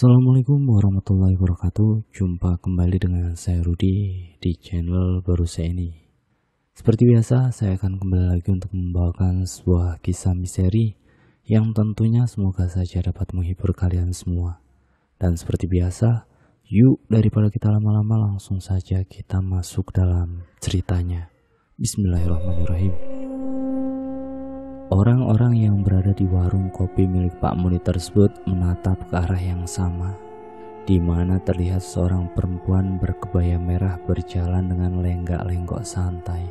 Assalamualaikum warahmatullahi wabarakatuh. Jumpa kembali dengan saya Rudi di channel baru saya ini. Seperti biasa, saya akan kembali lagi untuk membawakan sebuah kisah misteri yang tentunya semoga saja dapat menghibur kalian semua. Dan seperti biasa, yuk daripada kita lama-lama langsung saja kita masuk dalam ceritanya. Bismillahirrahmanirrahim. Orang-orang yang berada di warung kopi milik Pak Muni tersebut menatap ke arah yang sama, di mana terlihat seorang perempuan berkebaya merah berjalan dengan lenggak-lenggok santai.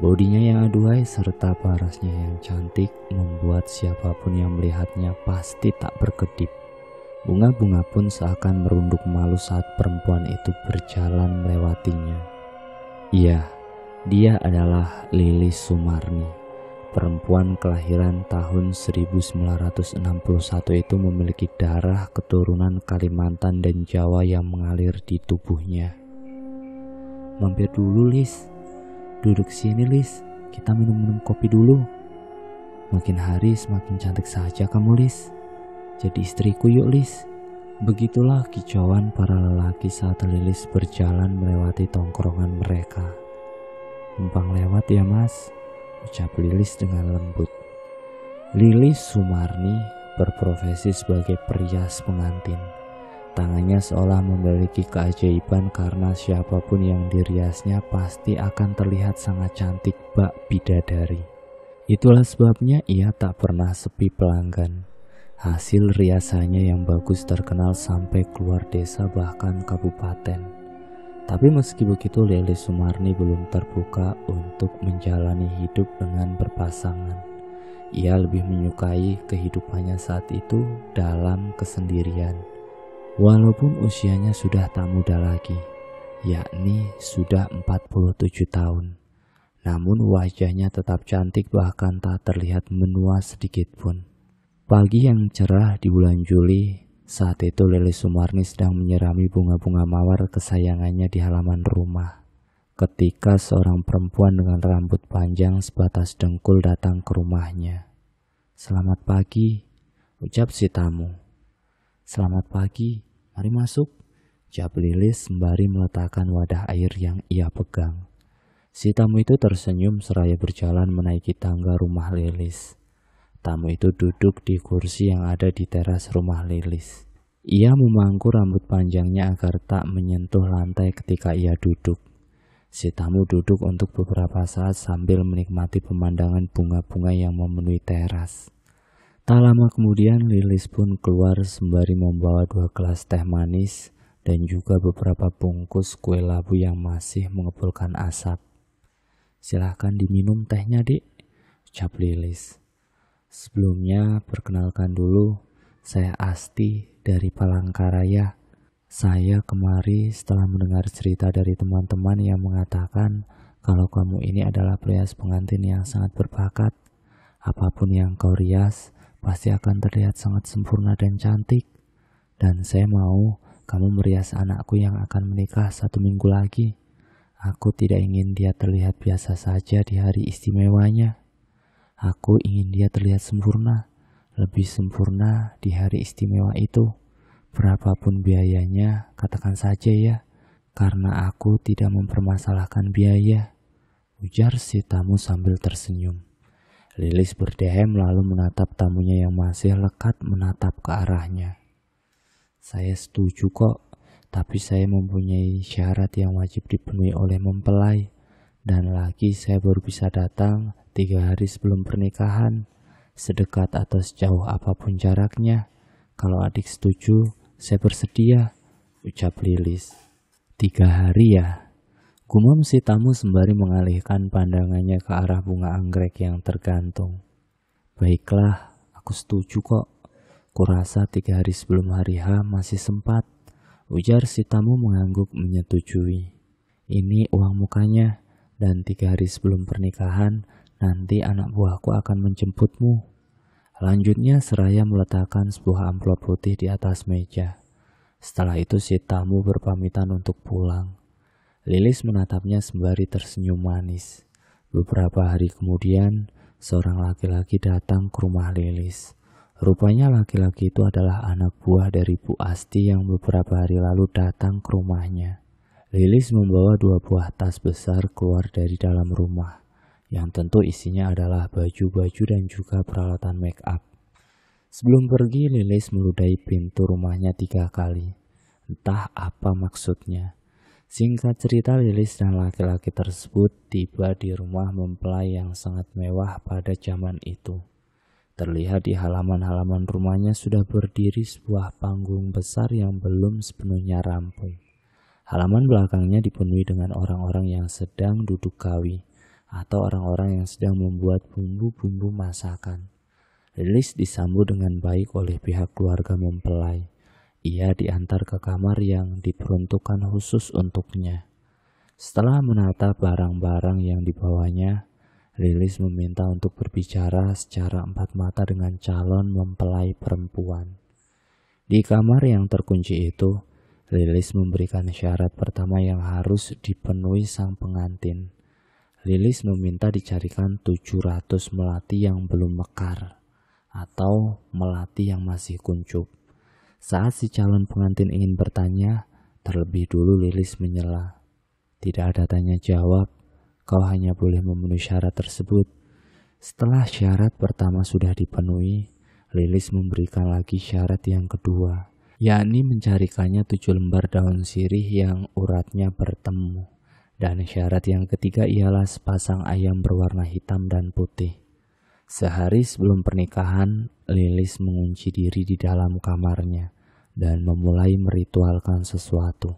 Bodinya yang aduhai serta parasnya yang cantik membuat siapapun yang melihatnya pasti tak berkedip. Bunga-bunga pun seakan merunduk malu saat perempuan itu berjalan melewatinya. Iya, dia adalah Lilis Sumarni. Perempuan kelahiran tahun 1961 itu memiliki darah keturunan Kalimantan dan Jawa yang mengalir di tubuhnya. Mampir dulu, Lis. Duduk sini, Lis. Kita minum-minum kopi dulu. Makin hari semakin cantik saja kamu, Lis. Jadi istriku yuk, Lis. Begitulah kicauan para lelaki saat Lilis berjalan melewati tongkrongan mereka. Numpang lewat ya, Mas, ucap Lilis dengan lembut. Lilis Sumarni berprofesi sebagai perias pengantin. Tangannya seolah memiliki keajaiban karena siapapun yang diriasnya pasti akan terlihat sangat cantik bak bidadari. Itulah sebabnya ia tak pernah sepi pelanggan. Hasil riasannya yang bagus terkenal sampai keluar desa bahkan kabupaten. Tapi meski begitu, Lilis Sumarni belum terbuka untuk menjalani hidup dengan berpasangan. Ia lebih menyukai kehidupannya saat itu dalam kesendirian. Walaupun usianya sudah tak muda lagi, yakni sudah 47 tahun. Namun wajahnya tetap cantik bahkan tak terlihat menua sedikit pun. Pagi yang cerah di bulan Juli, saat itu Lilis Sumarni sedang menyirami bunga-bunga mawar kesayangannya di halaman rumah. Ketika seorang perempuan dengan rambut panjang sebatas dengkul datang ke rumahnya. "Selamat pagi," ucap si tamu. "Selamat pagi, mari masuk," jawab Lilis sembari meletakkan wadah air yang ia pegang. Si tamu itu tersenyum seraya berjalan menaiki tangga rumah Lilis. Tamu itu duduk di kursi yang ada di teras rumah Lilis. Ia memangku rambut panjangnya agar tak menyentuh lantai ketika ia duduk. Si tamu duduk untuk beberapa saat sambil menikmati pemandangan bunga-bunga yang memenuhi teras. Tak lama kemudian Lilis pun keluar sembari membawa 2 gelas teh manis dan juga beberapa bungkus kue labu yang masih mengepulkan asap. "Silahkan diminum tehnya, Dik," ucap Lilis. "Sebelumnya perkenalkan dulu, saya Asti dari Palangkaraya. Saya kemari setelah mendengar cerita dari teman-teman yang mengatakan kalau kamu ini adalah perias pengantin yang sangat berbakat. Apapun yang kau rias pasti akan terlihat sangat sempurna dan cantik. Dan saya mau kamu merias anakku yang akan menikah 1 minggu lagi. Aku tidak ingin dia terlihat biasa saja di hari istimewanya. Aku ingin dia terlihat sempurna, lebih sempurna di hari istimewa itu. Berapapun biayanya, katakan saja ya, karena aku tidak mempermasalahkan biaya," ujar si tamu sambil tersenyum. Lilis berdehem lalu menatap tamunya yang masih lekat menatap ke arahnya. "Saya setuju kok, tapi saya mempunyai syarat yang wajib dipenuhi oleh mempelai. Dan lagi saya baru bisa datang 3 hari sebelum pernikahan. Sedekat atau sejauh apapun jaraknya, kalau adik setuju, saya bersedia," ucap Lilis. 3 hari ya? Gumam si tamu sembari mengalihkan pandangannya ke arah bunga anggrek yang tergantung. "Baiklah, aku setuju kok. Kurasa 3 hari sebelum hari H masih sempat," ujar si tamu mengangguk menyetujui. "Ini uang mukanya. Dan 3 hari sebelum pernikahan, nanti anak buahku akan menjemputmu," lanjutnya seraya meletakkan sebuah amplop putih di atas meja. Setelah itu si tamu berpamitan untuk pulang. Lilis menatapnya sembari tersenyum manis. Beberapa hari kemudian, seorang laki-laki datang ke rumah Lilis. Rupanya laki-laki itu adalah anak buah dari Bu Asti yang beberapa hari lalu datang ke rumahnya. Lilis membawa 2 buah tas besar keluar dari dalam rumah, yang tentu isinya adalah baju-baju dan juga peralatan make up. Sebelum pergi, Lilis meludahi pintu rumahnya 3 kali. Entah apa maksudnya. Singkat cerita, Lilis dan laki-laki tersebut tiba di rumah mempelai yang sangat mewah pada zaman itu. Terlihat di halaman-halaman rumahnya sudah berdiri sebuah panggung besar yang belum sepenuhnya rampung. Halaman belakangnya dipenuhi dengan orang-orang yang sedang duduk kawi atau orang-orang yang sedang membuat bumbu-bumbu masakan. Lilis disambut dengan baik oleh pihak keluarga mempelai. Ia diantar ke kamar yang diperuntukkan khusus untuknya. Setelah menata barang-barang yang dibawanya, Lilis meminta untuk berbicara secara empat mata dengan calon mempelai perempuan. Di kamar yang terkunci itu, Lilis memberikan syarat pertama yang harus dipenuhi sang pengantin. Lilis meminta dicarikan 700 melati yang belum mekar atau melati yang masih kuncup. Saat si calon pengantin ingin bertanya, terlebih dulu Lilis menyela. Tidak ada tanya jawab, kau hanya boleh memenuhi syarat tersebut. Setelah syarat pertama sudah dipenuhi, Lilis memberikan lagi syarat yang kedua, yakni mencarikannya 7 lembar daun sirih yang uratnya bertemu. Dan syarat yang ketiga ialah sepasang ayam berwarna hitam dan putih. Sehari sebelum pernikahan, Lilis mengunci diri di dalam kamarnya dan memulai meritualkan sesuatu.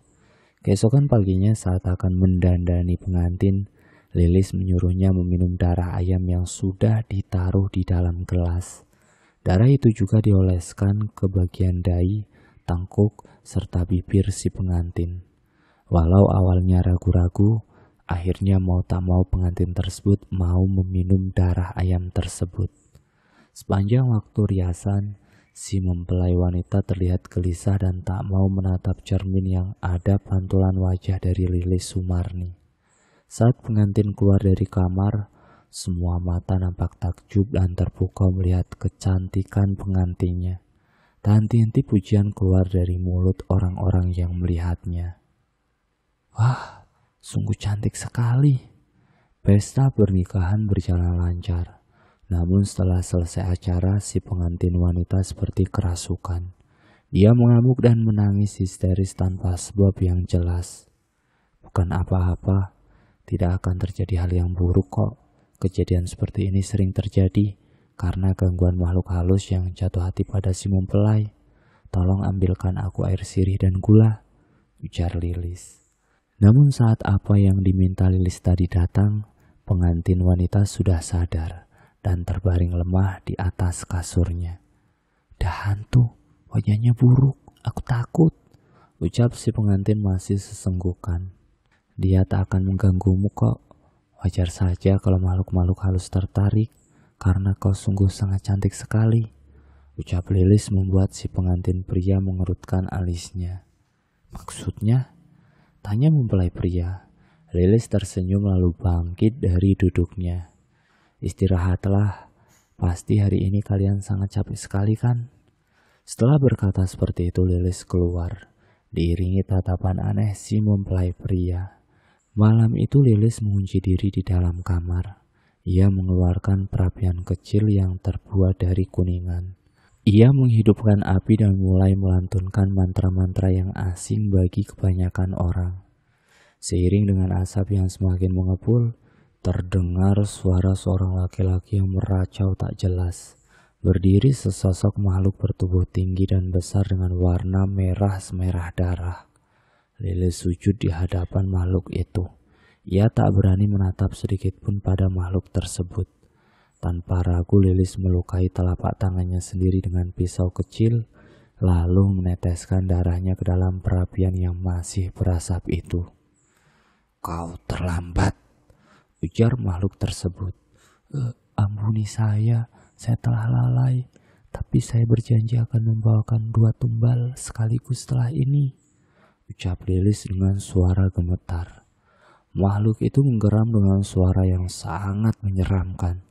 Keesokan paginya saat akan mendandani pengantin, Lilis menyuruhnya meminum darah ayam yang sudah ditaruh di dalam gelas. Darah itu juga dioleskan ke bagian dahi, tengkuk, serta bibir si pengantin. Walau awalnya ragu-ragu, akhirnya mau tak mau pengantin tersebut mau meminum darah ayam tersebut. Sepanjang waktu riasan, si mempelai wanita terlihat gelisah dan tak mau menatap cermin yang ada pantulan wajah dari Lilis Sumarni. Saat pengantin keluar dari kamar, semua mata nampak takjub dan terpukau melihat kecantikan pengantinnya. Tak henti-henti pujian keluar dari mulut orang-orang yang melihatnya. Wah, sungguh cantik sekali. Pesta pernikahan berjalan lancar. Namun setelah selesai acara, si pengantin wanita seperti kerasukan. Dia mengamuk dan menangis histeris tanpa sebab yang jelas. Bukan apa-apa. Tidak akan terjadi hal yang buruk kok. Kejadian seperti ini sering terjadi karena gangguan makhluk halus yang jatuh hati pada si mempelai. Tolong ambilkan aku air sirih dan gula, ujar Lilis. Namun saat apa yang diminta Lilis tadi datang, pengantin wanita sudah sadar dan terbaring lemah di atas kasurnya. Dah hantu, wajahnya buruk, aku takut, ucap si pengantin masih sesenggukan. Dia tak akan mengganggumu kok. Wajar saja kalau makhluk-makhluk halus tertarik karena kau sungguh sangat cantik sekali, ucap Lilis membuat si pengantin pria mengerutkan alisnya. Maksudnya? Tanya mempelai pria. Lilis tersenyum lalu bangkit dari duduknya. Istirahatlah, pasti hari ini kalian sangat capek sekali kan? Setelah berkata seperti itu Lilis keluar, diiringi tatapan aneh si mempelai pria. Malam itu Lilis mengunci diri di dalam kamar. Ia mengeluarkan perapian kecil yang terbuat dari kuningan. Ia menghidupkan api dan mulai melantunkan mantra-mantra yang asing bagi kebanyakan orang. Seiring dengan asap yang semakin mengepul, terdengar suara seorang laki-laki yang meracau tak jelas. Berdiri sesosok makhluk bertubuh tinggi dan besar dengan warna merah semerah darah. Lilis sujud di hadapan makhluk itu. Ia tak berani menatap sedikit pun pada makhluk tersebut. Tanpa ragu Lilis melukai telapak tangannya sendiri dengan pisau kecil, lalu meneteskan darahnya ke dalam perapian yang masih berasap itu. Kau terlambat, ujar makhluk tersebut. Ampuni saya telah lalai, tapi saya berjanji akan membawakan 2 tumbal sekaligus setelah ini, ucap Lilis dengan suara gemetar. Makhluk itu menggeram dengan suara yang sangat menyeramkan.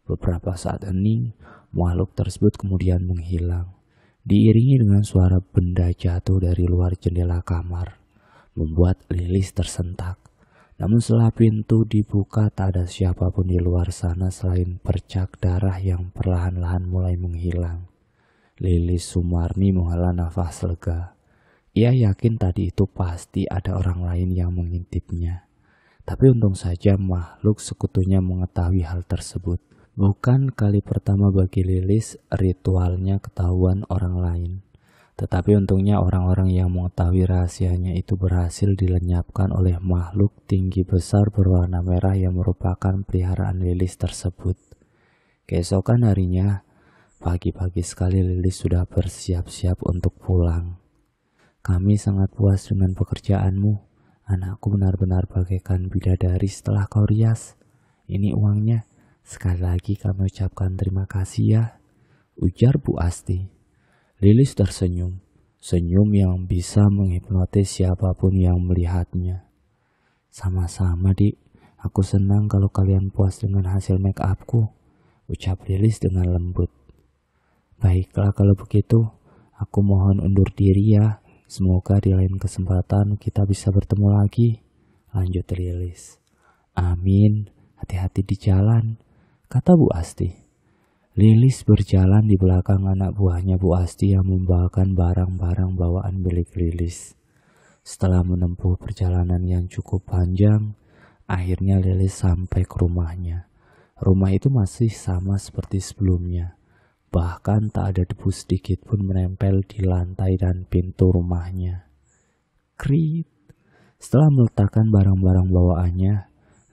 Beberapa saat hening, makhluk tersebut kemudian menghilang, diiringi dengan suara benda jatuh dari luar jendela kamar, membuat Lilis tersentak. Namun setelah pintu dibuka, tak ada siapapun di luar sana selain bercak darah yang perlahan-lahan mulai menghilang. Lilis Sumarni menghela nafas lega. Ia yakin tadi itu pasti ada orang lain yang mengintipnya. Tapi untung saja makhluk sekutunya mengetahui hal tersebut. Bukan kali pertama bagi Lilis ritualnya ketahuan orang lain. Tetapi untungnya orang-orang yang mengetahui rahasianya itu berhasil dilenyapkan oleh makhluk tinggi besar berwarna merah yang merupakan peliharaan Lilis tersebut. Keesokan harinya, pagi-pagi sekali Lilis sudah bersiap-siap untuk pulang. Kami sangat puas dengan pekerjaanmu. Anakku benar-benar bagaikan bidadari setelah kau rias. Ini uangnya. Sekali lagi kami ucapkan terima kasih ya, ujar Bu Asti. Lilis tersenyum, senyum yang bisa menghipnotis siapapun yang melihatnya. Sama-sama Dik, aku senang kalau kalian puas dengan hasil make upku, ucap Lilis dengan lembut. Baiklah kalau begitu, aku mohon undur diri ya. Semoga di lain kesempatan kita bisa bertemu lagi, lanjut Lilis. Amin, hati-hati di jalan, kata Bu Asti. Lilis berjalan di belakang anak buahnya Bu Asti yang membawakan barang-barang bawaan milik Lilis. Setelah menempuh perjalanan yang cukup panjang, akhirnya Lilis sampai ke rumahnya. Rumah itu masih sama seperti sebelumnya. Bahkan tak ada debu sedikit pun menempel di lantai dan pintu rumahnya. Krit. Setelah meletakkan barang-barang bawaannya,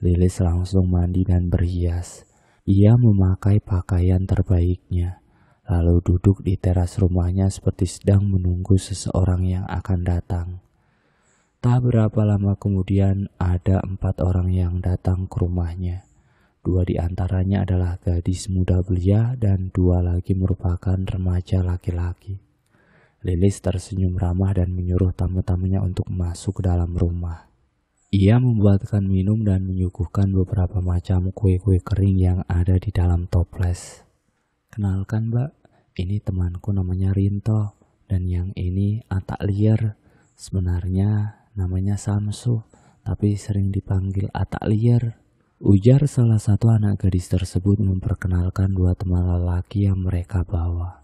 Lilis langsung mandi dan berhias. Ia memakai pakaian terbaiknya, lalu duduk di teras rumahnya seperti sedang menunggu seseorang yang akan datang. Tak berapa lama kemudian ada 4 orang yang datang ke rumahnya. 2 di antaranya adalah gadis muda belia dan 2 lagi merupakan remaja laki-laki. Lilis tersenyum ramah dan menyuruh tamu-tamunya untuk masuk ke dalam rumah. Ia membuatkan minum dan menyuguhkan beberapa macam kue-kue kering yang ada di dalam toples. Kenalkan Mbak, ini temanku namanya Rinto, dan yang ini Atak Liar. Sebenarnya namanya Samsu, tapi sering dipanggil Atak Liar, ujar salah satu anak gadis tersebut memperkenalkan 2 teman lelaki yang mereka bawa.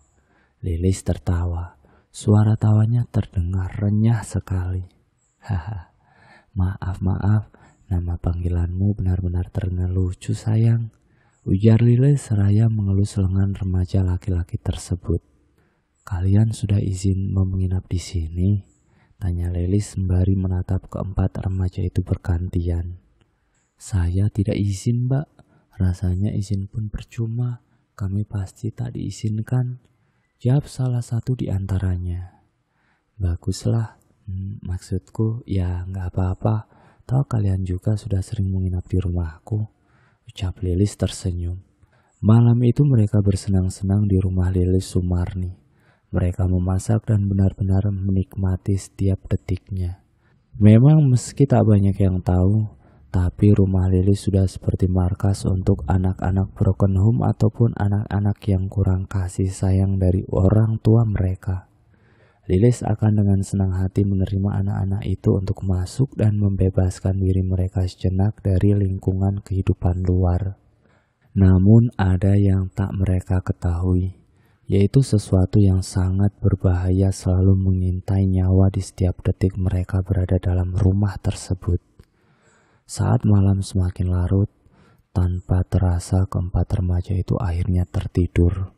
Lilis tertawa, suara tawanya terdengar renyah sekali. Haha. Maaf, nama panggilanmu benar-benar terdengar lucu sayang, ujar Lilis seraya mengelus lengan remaja laki-laki tersebut. Kalian sudah izin menginap di sini? Tanya Lilis sembari menatap keempat remaja itu bergantian. Saya tidak izin Mbak, rasanya izin pun percuma, kami pasti tak diizinkan, jawab salah satu di antaranya. Baguslah. Maksudku ya nggak apa-apa, toh kalian juga sudah sering menginap di rumahku, ucap Lilis tersenyum. Malam itu mereka bersenang-senang di rumah Lilis Sumarni. Mereka memasak dan benar-benar menikmati setiap detiknya. Memang meski tak banyak yang tahu, tapi rumah Lilis sudah seperti markas untuk anak-anak broken home ataupun anak-anak yang kurang kasih sayang dari orang tua mereka. Lilis akan dengan senang hati menerima anak-anak itu untuk masuk dan membebaskan diri mereka sejenak dari lingkungan kehidupan luar. Namun ada yang tak mereka ketahui, yaitu sesuatu yang sangat berbahaya selalu mengintai nyawa di setiap detik mereka berada dalam rumah tersebut. Saat malam semakin larut, tanpa terasa keempat remaja itu akhirnya tertidur.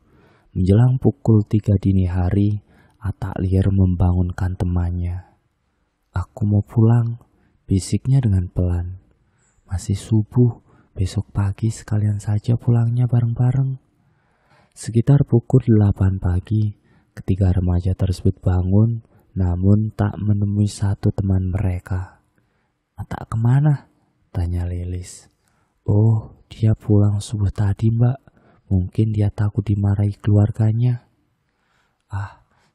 Menjelang pukul 3 dini hari, Atak Liar membangunkan temannya. Aku mau pulang, bisiknya dengan pelan. Masih subuh, besok pagi sekalian saja pulangnya bareng-bareng. Sekitar pukul 8 pagi, ketiga remaja tersebut bangun, namun tak menemui satu teman mereka. Atak kemana? Tanya Lilis. Oh, dia pulang subuh tadi Mbak, mungkin dia takut dimarahi keluarganya.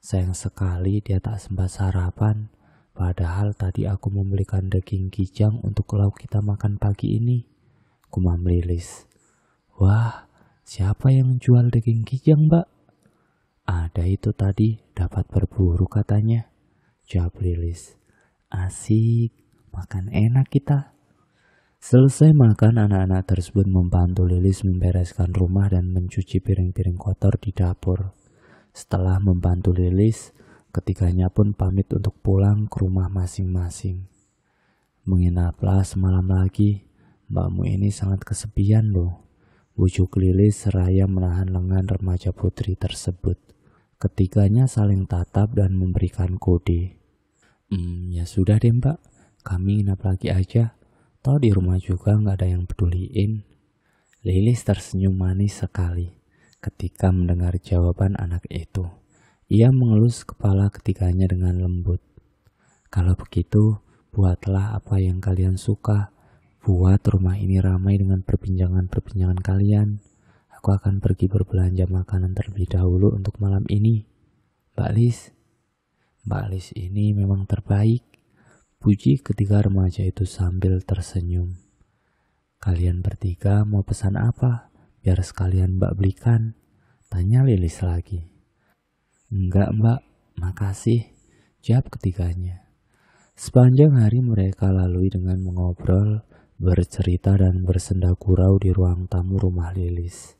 Sayang sekali dia tak sempat sarapan, padahal tadi aku membelikan daging kijang untuk lauk kita makan pagi ini, gumam Lilis. Wah, Siapa yang jual daging kijang, Mbak? Ada itu tadi, dapat berburu katanya. Jawab Lilis. Asik, makan enak kita. Selesai makan, anak-anak tersebut membantu Lilis membereskan rumah dan mencuci piring-piring kotor di dapur. Setelah membantu Lilis, ketiganya pun pamit untuk pulang ke rumah masing-masing. Menginaplah semalam lagi, mbakmu ini sangat kesepian loh. Bujuk Lilis seraya menahan lengan remaja putri tersebut. Ketiganya saling tatap dan memberikan kode. Ya sudah deh mbak, kami nginap lagi aja. Toh di rumah juga gak ada yang peduliin. Lilis tersenyum manis sekali ketika mendengar jawaban anak itu. Ia mengelus kepala ketiganya dengan lembut. Kalau begitu, buatlah apa yang kalian suka. Buat rumah ini ramai dengan perbincangan-perbincangan kalian. Aku akan pergi berbelanja makanan terlebih dahulu untuk malam ini. Mbak Lis ini memang terbaik. Puji ketiga remaja itu sambil tersenyum. Kalian bertiga mau pesan apa? Biar sekalian mbak belikan. Tanya Lilis lagi. Enggak mbak, makasih. Jawab ketiganya. Sepanjang hari mereka lalui dengan mengobrol, bercerita dan bersenda gurau di ruang tamu rumah Lilis.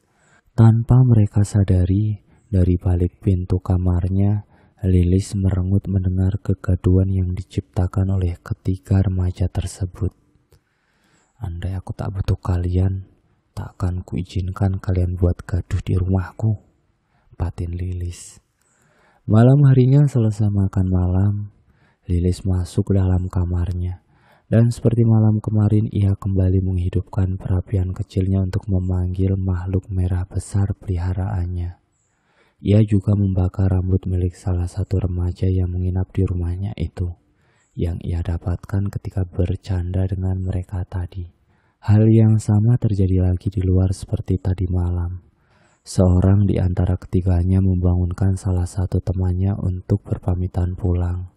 Tanpa mereka sadari, dari balik pintu kamarnya, Lilis merengut mendengar kegaduhan yang diciptakan oleh ketiga remaja tersebut. Andai aku tak butuh kalian, tak akan kuizinkan kalian buat gaduh di rumahku, batin Lilis. Malam harinya selesai makan malam, Lilis masuk dalam kamarnya. Dan seperti malam kemarin, ia kembali menghidupkan perapian kecilnya untuk memanggil makhluk merah besar peliharaannya. Ia juga membakar rambut milik salah satu remaja yang menginap di rumahnya itu, yang ia dapatkan ketika bercanda dengan mereka tadi. Hal yang sama terjadi lagi di luar seperti tadi malam. Seorang di antara ketiganya membangunkan salah satu temannya untuk berpamitan pulang.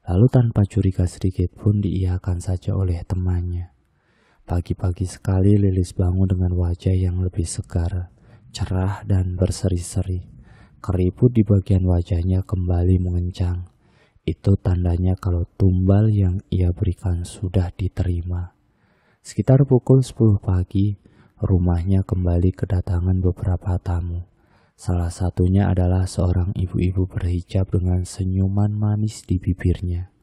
Lalu tanpa curiga sedikit pun diiyakan saja oleh temannya. Pagi-pagi sekali Lilis bangun dengan wajah yang lebih segar, cerah dan berseri-seri. Keriput di bagian wajahnya kembali mengencang. Itu tandanya kalau tumbal yang ia berikan sudah diterima. Sekitar pukul 10 pagi, rumahnya kembali kedatangan beberapa tamu. Salah satunya adalah seorang ibu-ibu berhijab dengan senyuman manis di bibirnya.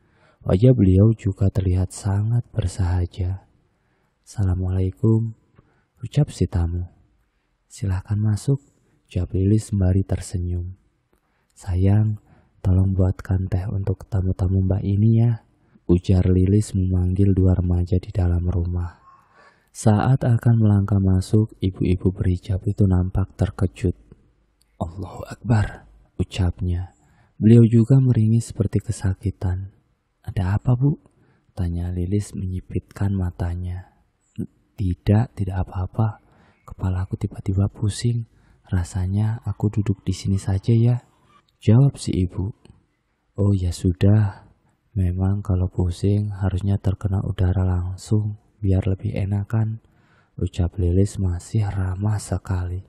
Wajah beliau juga terlihat sangat bersahaja. Assalamualaikum, ucap si tamu. Silahkan masuk, jawab Lilis sembari tersenyum. Sayang, tolong buatkan teh untuk tamu-tamu mbak ini ya, ujar Lilis memanggil dua remaja di dalam rumah. Saat akan melangkah masuk, ibu-ibu berhijab itu nampak terkejut. Allahu Akbar, ucapnya. Beliau juga meringis seperti kesakitan. Ada apa bu? Tanya Lilis menyipitkan matanya. Tidak apa-apa. Kepalaku tiba-tiba pusing. Rasanya aku duduk di sini saja ya, jawab si ibu. Oh ya sudah, memang kalau pusing harusnya terkena udara langsung, biar lebih enakan, ucap Lilis masih ramah sekali.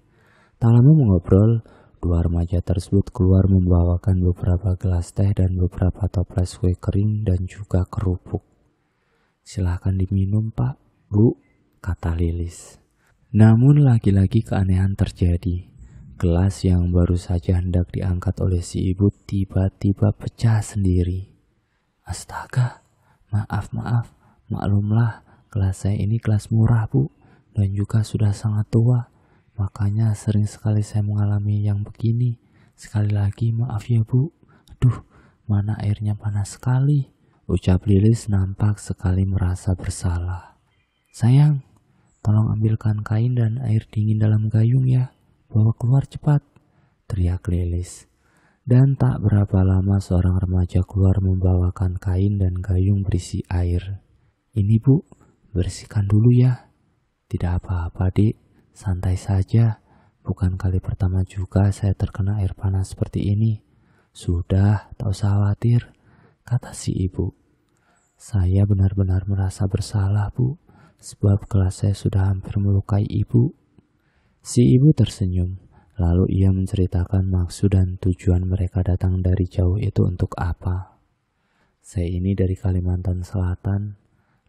Tak lama mengobrol, dua remaja tersebut keluar membawakan beberapa gelas teh dan beberapa toples kue kering dan juga kerupuk. Silahkan diminum pak, bu, kata Lilis. Namun lagi-lagi keanehan terjadi. Gelas yang baru saja hendak diangkat oleh si ibu tiba-tiba pecah sendiri. Astaga, maaf, maklumlah, gelas saya ini gelas murah bu, dan juga sudah sangat tua. Makanya sering sekali saya mengalami yang begini. Sekali lagi maaf ya bu. Aduh, mana airnya panas sekali, ucap Lilis nampak sekali merasa bersalah. Sayang, tolong ambilkan kain dan air dingin dalam gayung ya. Bawa keluar cepat, teriak Lilis. Dan tak berapa lama seorang remaja keluar membawakan kain dan gayung berisi air. Ini bu, bersihkan dulu ya. Tidak apa-apa dik, santai saja. Bukan kali pertama juga saya terkena air panas seperti ini. Sudah, tak usah khawatir, kata si ibu. Saya benar-benar merasa bersalah bu, sebab gelas saya sudah hampir melukai ibu. Si ibu tersenyum, lalu ia menceritakan maksud dan tujuan mereka datang dari jauh itu untuk apa. Saya ini dari Kalimantan Selatan,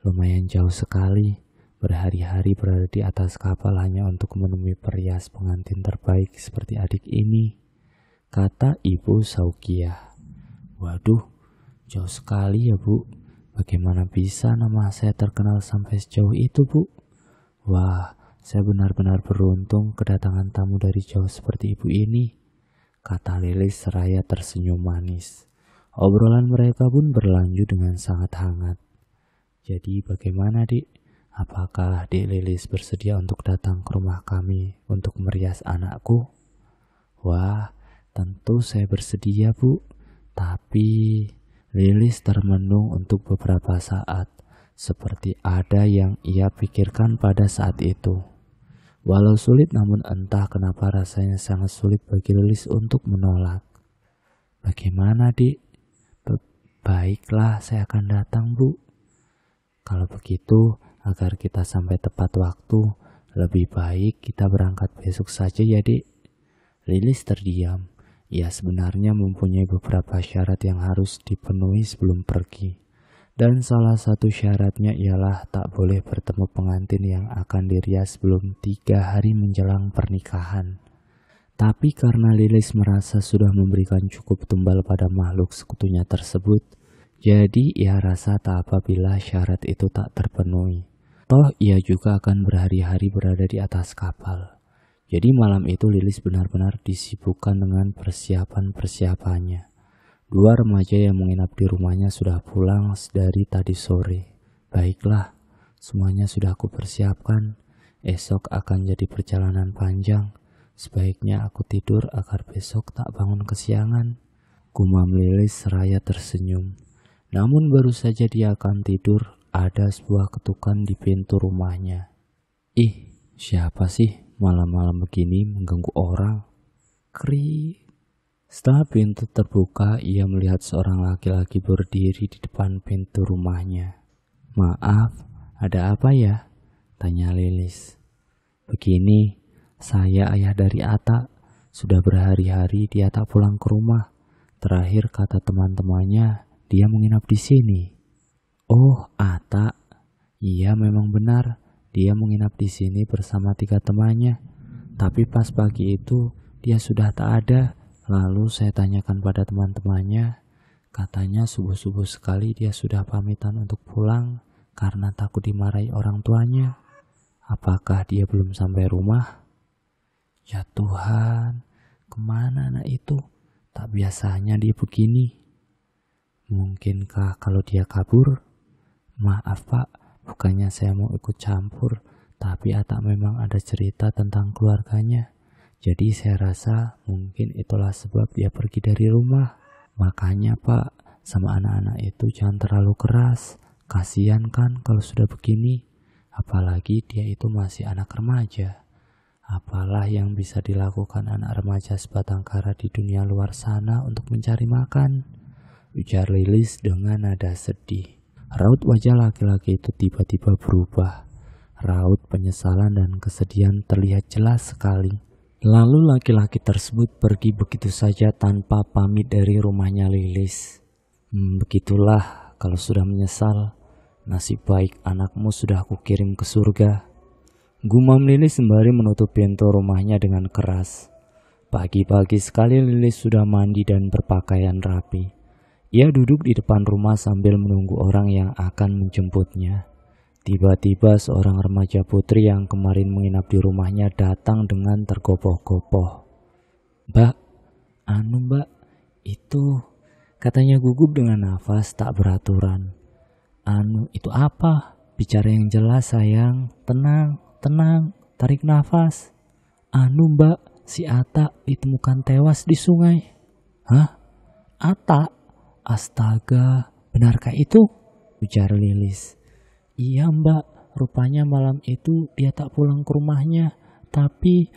lumayan jauh sekali, berhari-hari berada di atas kapal hanya untuk menemui perias pengantin terbaik seperti adik ini, kata Ibu Saukiah. Waduh, jauh sekali ya Bu, bagaimana bisa nama saya terkenal sampai sejauh itu Bu? Wah, saya benar-benar beruntung kedatangan tamu dari jauh seperti ibu ini, kata Lilis seraya tersenyum manis. Obrolan mereka pun berlanjut dengan sangat hangat. Jadi bagaimana Dik? Apakah Dik Lilis bersedia untuk datang ke rumah kami untuk merias anakku? Wah, tentu saya bersedia Bu. Tapi Lilis termenung untuk beberapa saat, seperti ada yang ia pikirkan pada saat itu. Walau sulit, namun entah kenapa rasanya sangat sulit bagi Lilis untuk menolak. Bagaimana Dik? Baiklah, saya akan datang Bu. Kalau begitu, agar kita sampai tepat waktu, lebih baik kita berangkat besok saja ya Dik. Lilis terdiam. Ia sebenarnya mempunyai beberapa syarat yang harus dipenuhi sebelum pergi. Dan salah satu syaratnya ialah tak boleh bertemu pengantin yang akan dirias sebelum 3 hari menjelang pernikahan. Tapi karena Lilis merasa sudah memberikan cukup tumbal pada makhluk sekutunya tersebut, jadi ia rasa tak apabila syarat itu tak terpenuhi. Toh ia juga akan berhari-hari berada di atas kapal. Jadi malam itu Lilis benar-benar disibukkan dengan persiapan-persiapannya. 2 remaja yang menginap di rumahnya sudah pulang dari tadi sore. Baiklah, semuanya sudah aku persiapkan. Esok akan jadi perjalanan panjang. Sebaiknya aku tidur agar besok tak bangun kesiangan. Gumam Lilis seraya tersenyum. Namun baru saja dia akan tidur, ada sebuah ketukan di pintu rumahnya. Ih, siapa sih malam-malam begini mengganggu orang? Krik. Setelah pintu terbuka, ia melihat seorang laki-laki berdiri di depan pintu rumahnya. Maaf, ada apa ya? Tanya Lilis. Begini, saya ayah dari Ata. Sudah berhari-hari dia tak pulang ke rumah. Terakhir kata teman-temannya, dia menginap di sini. Oh, Ata. Iya, memang benar. Dia menginap di sini bersama 3 temannya. Tapi pas pagi itu, dia sudah tak ada. Lalu saya tanyakan pada teman-temannya, katanya subuh-subuh sekali dia sudah pamitan untuk pulang karena takut dimarahi orang tuanya. Apakah dia belum sampai rumah? Ya Tuhan, kemana anak itu? Tak biasanya dia begini. Mungkinkah kalau dia kabur? Maaf Pak, bukannya saya mau ikut campur, tapi Ata memang ada cerita tentang keluarganya. Jadi saya rasa mungkin itulah sebab dia pergi dari rumah. Makanya Pak, sama anak-anak itu jangan terlalu keras. Kasian kan kalau sudah begini. Apalagi dia itu masih anak remaja. Apalah yang bisa dilakukan anak remaja sebatang kara di dunia luar sana untuk mencari makan? Ujar Lilis dengan nada sedih. Raut wajah laki-laki itu tiba-tiba berubah. Raut penyesalan dan kesedihan terlihat jelas sekali. Lalu laki-laki tersebut pergi begitu saja tanpa pamit dari rumahnya Lilis. Begitulah kalau sudah menyesal, nasib baik anakmu sudah aku kirim ke surga. Gumam Lilis sembari menutup pintu rumahnya dengan keras. Pagi-pagi sekali Lilis sudah mandi dan berpakaian rapi. Ia duduk di depan rumah sambil menunggu orang yang akan menjemputnya. Tiba-tiba seorang remaja putri yang kemarin menginap di rumahnya datang dengan tergopoh-gopoh. Mbak, Mbak, itu, katanya gugup dengan nafas tak beraturan. Itu apa? Bicara yang jelas sayang, tenang, tarik nafas. Mbak, si Ata ditemukan tewas di sungai. Hah? Ata? Astaga, benarkah itu? Ujar Lilis. Iya Mbak, rupanya malam itu dia tak pulang ke rumahnya, tapi...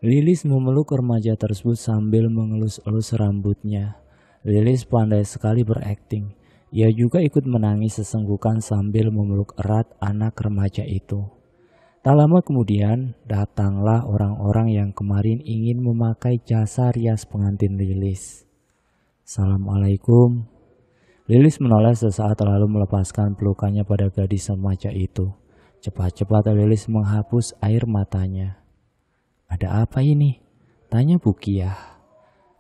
Lilis memeluk remaja tersebut sambil mengelus-elus rambutnya. Lilis pandai sekali berakting. Ia juga ikut menangis sesenggukan sambil memeluk erat anak remaja itu. Tak lama kemudian, datanglah orang-orang yang kemarin ingin memakai jasa rias pengantin Lilis. "Assalamualaikum." Lilis menoleh sesaat lalu melepaskan pelukannya pada gadis remaja itu. Cepat-cepat Lilis menghapus air matanya. "Ada apa ini?" tanya Bukiah.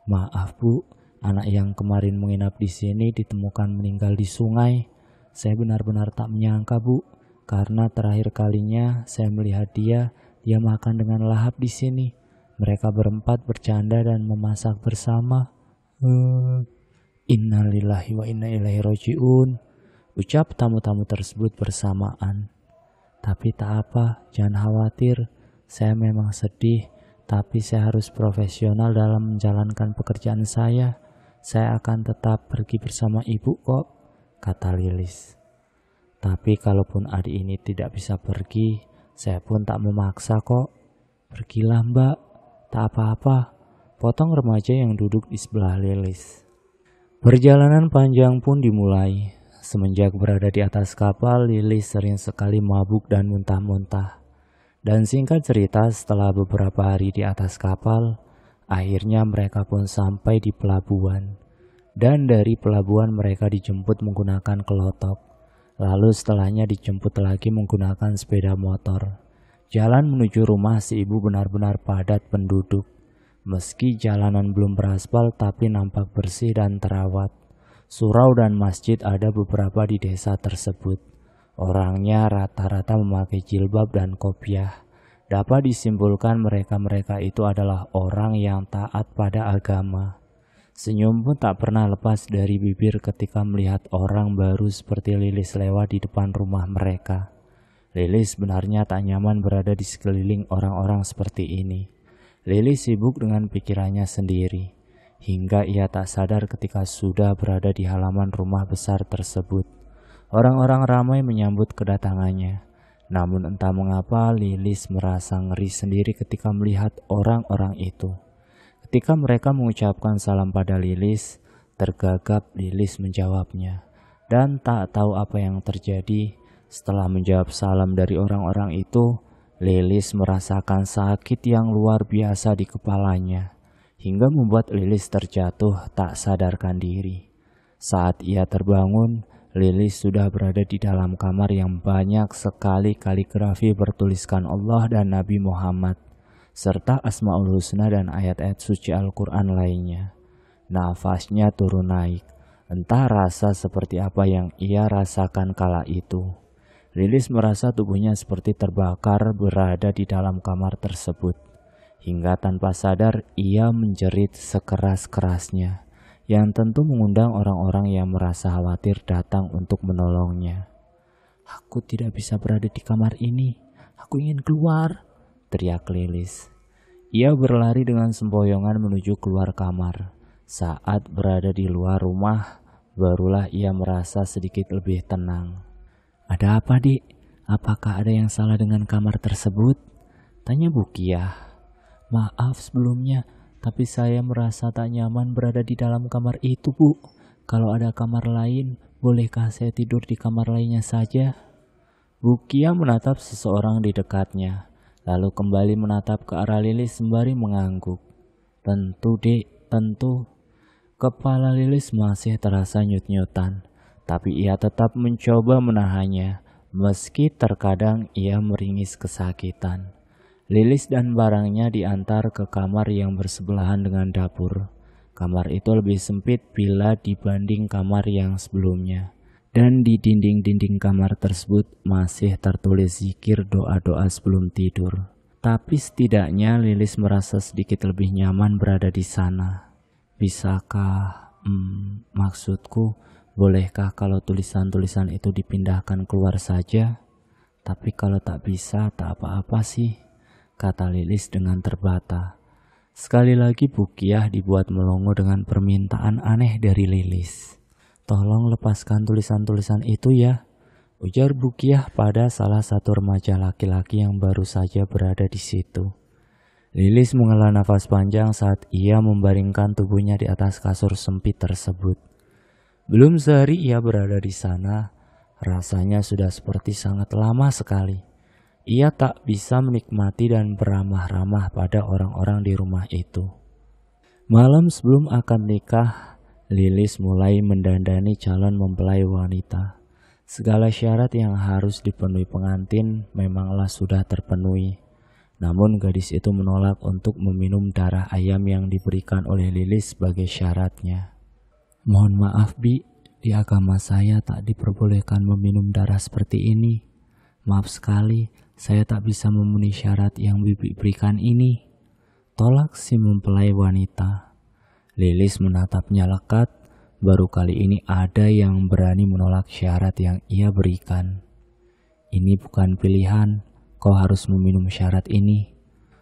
"Maaf Bu, anak yang kemarin menginap di sini ditemukan meninggal di sungai. Saya benar-benar tak menyangka Bu, karena terakhir kalinya saya melihat dia makan dengan lahap di sini. Mereka berempat bercanda dan memasak bersama." "Innalillahi wa inna ilaihi raji'un," ucap tamu-tamu tersebut bersamaan. "Tapi tak apa, jangan khawatir. Saya memang sedih, tapi saya harus profesional dalam menjalankan pekerjaan saya. Saya akan tetap pergi bersama ibu kok," kata Lilis. "Tapi kalaupun adik ini tidak bisa pergi, saya pun tak memaksa kok." "Pergilah Mbak, tak apa-apa," potong remaja yang duduk di sebelah Lilis. Perjalanan panjang pun dimulai. Semenjak berada di atas kapal, Lilis sering sekali mabuk dan muntah-muntah. Dan singkat cerita, setelah beberapa hari di atas kapal, akhirnya mereka pun sampai di pelabuhan. Dan dari pelabuhan mereka dijemput menggunakan kelotok. Lalu setelahnya dijemput lagi menggunakan sepeda motor. Jalan menuju rumah si ibu benar-benar padat penduduk. Meski jalanan belum beraspal tapi nampak bersih dan terawat. Surau dan masjid ada beberapa di desa tersebut. Orangnya rata-rata memakai jilbab dan kopiah. Dapat disimpulkan mereka-mereka itu adalah orang yang taat pada agama. Senyum pun tak pernah lepas dari bibir ketika melihat orang baru seperti Lilis lewat di depan rumah mereka. Lilis sebenarnya tak nyaman berada di sekeliling orang-orang seperti ini. Lilis sibuk dengan pikirannya sendiri, hingga ia tak sadar ketika sudah berada di halaman rumah besar tersebut. Orang-orang ramai menyambut kedatangannya. Namun entah mengapa Lilis merasa ngeri sendiri ketika melihat orang-orang itu. Ketika mereka mengucapkan salam pada Lilis, tergagap Lilis menjawabnya. Dan tak tahu apa yang terjadi, setelah menjawab salam dari orang-orang itu, Lilis merasakan sakit yang luar biasa di kepalanya, hingga membuat Lilis terjatuh tak sadarkan diri. Saat ia terbangun, Lilis sudah berada di dalam kamar yang banyak sekali kaligrafi bertuliskan Allah dan Nabi Muhammad, serta Asmaul Husna dan ayat-ayat suci Al-Quran lainnya. Nafasnya turun naik, entah rasa seperti apa yang ia rasakan kala itu. Lilis merasa tubuhnya seperti terbakar berada di dalam kamar tersebut. Hingga tanpa sadar ia menjerit sekeras-kerasnya, yang tentu mengundang orang-orang yang merasa khawatir datang untuk menolongnya. "Aku tidak bisa berada di kamar ini. Aku ingin keluar," teriak Lilis. Ia berlari dengan sempoyongan menuju keluar kamar. Saat berada di luar rumah, barulah ia merasa sedikit lebih tenang. "Ada apa, Dik? Apakah ada yang salah dengan kamar tersebut?" tanya Bukiah. "Maaf sebelumnya, tapi saya merasa tak nyaman berada di dalam kamar itu, Bu. Kalau ada kamar lain, bolehkah saya tidur di kamar lainnya saja?" Bukiah menatap seseorang di dekatnya, lalu kembali menatap ke arah Lilis sembari mengangguk. "Tentu, Dik, tentu." Kepala Lilis masih terasa nyut-nyutan. Tapi ia tetap mencoba menahannya, meski terkadang ia meringis kesakitan. Lilis dan barangnya diantar ke kamar yang bersebelahan dengan dapur. Kamar itu lebih sempit bila dibanding kamar yang sebelumnya. Dan di dinding-dinding kamar tersebut masih tertulis zikir doa-doa sebelum tidur. Tapi setidaknya Lilis merasa sedikit lebih nyaman berada di sana. Bisakah, maksudku, bolehkah kalau tulisan-tulisan itu dipindahkan keluar saja? Tapi kalau tak bisa, tak apa-apa sih, kata Lilis dengan terbata. Sekali lagi Bukiah dibuat melongo dengan permintaan aneh dari Lilis. "Tolong lepaskan tulisan-tulisan itu ya," ujar Bukiah pada salah satu remaja laki-laki yang baru saja berada di situ. Lilis menghela nafas panjang saat ia membaringkan tubuhnya di atas kasur sempit tersebut. Belum sehari ia berada di sana, rasanya sudah seperti sangat lama sekali. Ia tak bisa menikmati dan beramah-ramah pada orang-orang di rumah itu. Malam sebelum akad nikah, Lilis mulai mendandani calon mempelai wanita. Segala syarat yang harus dipenuhi pengantin memanglah sudah terpenuhi. Namun gadis itu menolak untuk meminum darah ayam yang diberikan oleh Lilis sebagai syaratnya. Mohon maaf Bi, di agama saya tak diperbolehkan meminum darah seperti ini. Maaf sekali, saya tak bisa memenuhi syarat yang Bibi berikan ini. Tolak si mempelai wanita. Lilis menatapnya lekat, baru kali ini ada yang berani menolak syarat yang ia berikan. Ini bukan pilihan. Kau harus meminum syarat ini,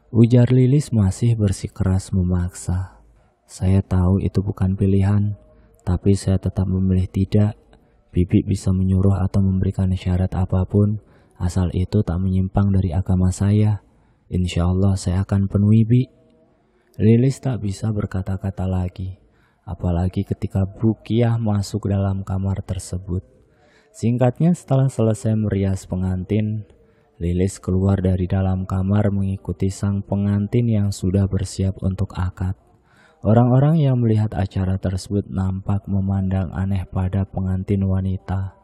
ujar Lilis masih bersikeras memaksa. Saya tahu itu bukan pilihan, tapi saya tetap memilih tidak. Bibi bisa menyuruh atau memberikan syarat apapun, asal itu tak menyimpang dari agama saya. Insya Allah saya akan penuhi, Bi. Lilis tak bisa berkata-kata lagi, apalagi ketika Rukiah masuk dalam kamar tersebut. Singkatnya, setelah selesai merias pengantin, Lilis keluar dari dalam kamar mengikuti sang pengantin yang sudah bersiap untuk akad. Orang-orang yang melihat acara tersebut nampak memandang aneh pada pengantin wanita,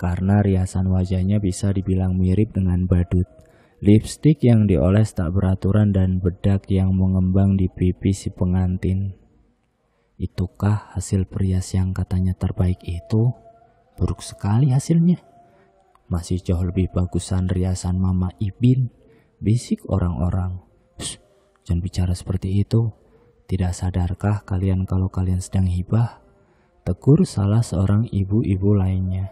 karena riasan wajahnya bisa dibilang mirip dengan badut. Lipstik yang dioles tak beraturan dan bedak yang mengembang di pipi si pengantin. Itukah hasil perias yang katanya terbaik itu? Buruk sekali hasilnya. Masih jauh lebih bagusan riasan Mama Ibin, bisik orang-orang. Jangan bicara seperti itu. Tidak sadarkah kalian kalau kalian sedang hibah? Tegur salah seorang ibu-ibu lainnya.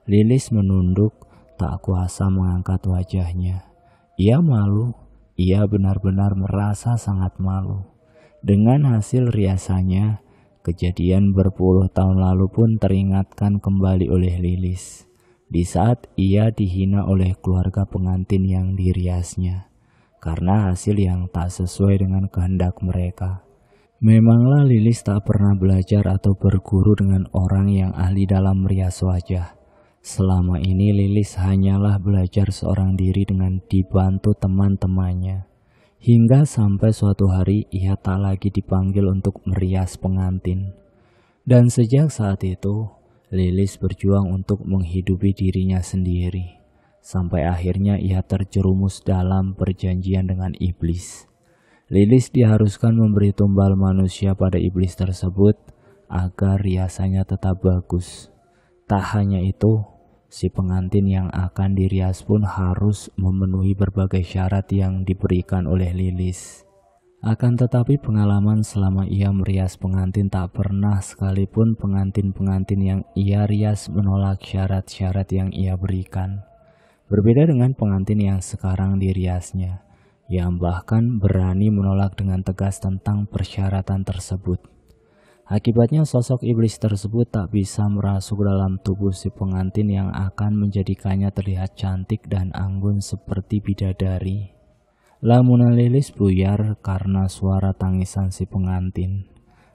Lilis menunduk, tak kuasa mengangkat wajahnya. Ia malu, ia benar-benar merasa sangat malu. Dengan hasil riasannya, kejadian berpuluh tahun lalu pun teringatkan kembali oleh Lilis. Di saat ia dihina oleh keluarga pengantin yang diriasnya, karena hasil yang tak sesuai dengan kehendak mereka. Memanglah Lilis tak pernah belajar atau berguru dengan orang yang ahli dalam merias wajah. Selama ini Lilis hanyalah belajar seorang diri dengan dibantu teman-temannya. Hingga sampai suatu hari ia tak lagi dipanggil untuk merias pengantin. Dan sejak saat itu, Lilis berjuang untuk menghidupi dirinya sendiri, sampai akhirnya ia terjerumus dalam perjanjian dengan iblis. Lilis diharuskan memberi tumbal manusia pada iblis tersebut agar riasannya tetap bagus. Tak hanya itu, si pengantin yang akan dirias pun harus memenuhi berbagai syarat yang diberikan oleh Lilis. Akan tetapi pengalaman selama ia merias pengantin tak pernah sekalipun pengantin-pengantin yang ia rias menolak syarat-syarat yang ia berikan. Berbeda dengan pengantin yang sekarang diriasnya, yang bahkan berani menolak dengan tegas tentang persyaratan tersebut. Akibatnya sosok iblis tersebut tak bisa merasuk dalam tubuh si pengantin yang akan menjadikannya terlihat cantik dan anggun seperti bidadari. Lamunan Lilis buyar karena suara tangisan si pengantin.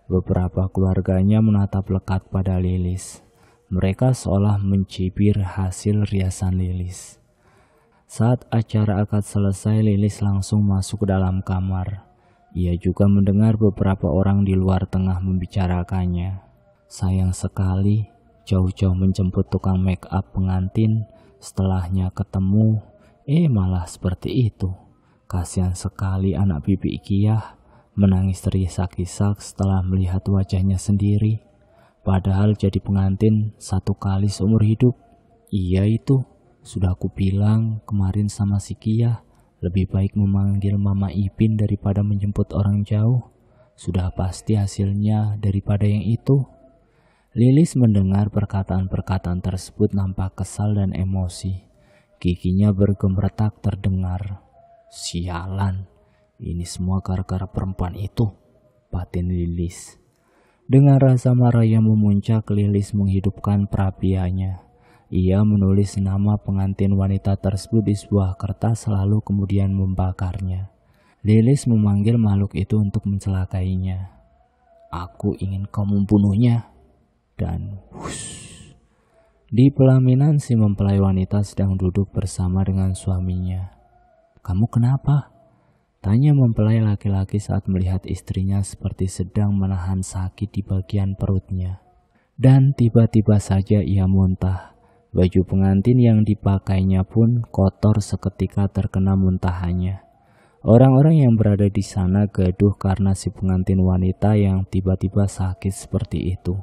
Beberapa keluarganya menatap lekat pada Lilis. Mereka seolah mencibir hasil riasan Lilis. Saat acara akad selesai, Lilis langsung masuk ke dalam kamar. Ia juga mendengar beberapa orang di luar tengah membicarakannya. Sayang sekali, jauh-jauh menjemput tukang make up pengantin, setelahnya ketemu, malah seperti itu. Kasihan sekali anak Bibi Ikiyah, menangis terisak-isak setelah melihat wajahnya sendiri. Padahal jadi pengantin 1 kali seumur hidup. Iya itu, sudah aku bilang kemarin sama si Kiyah, lebih baik memanggil Mama Ipin daripada menjemput orang jauh. Sudah pasti hasilnya daripada yang itu. Lilis mendengar perkataan-perkataan tersebut nampak kesal dan emosi. Giginya bergemeretak terdengar. Sialan, ini semua gara-gara perempuan itu, batin Lilis. Dengan rasa marah yang memuncak, Lilis menghidupkan perapiannya. Ia menulis nama pengantin wanita tersebut di sebuah kertas lalu kemudian membakarnya. Lilis memanggil makhluk itu untuk mencelakainya. Aku ingin kau membunuhnya. Dan di pelaminan si mempelai wanita sedang duduk bersama dengan suaminya. "Kamu kenapa?" tanya mempelai laki-laki saat melihat istrinya seperti sedang menahan sakit di bagian perutnya. Dan tiba-tiba saja ia muntah. Baju pengantin yang dipakainya pun kotor seketika terkena muntahannya. Orang-orang yang berada di sana gaduh karena si pengantin wanita yang tiba-tiba sakit seperti itu.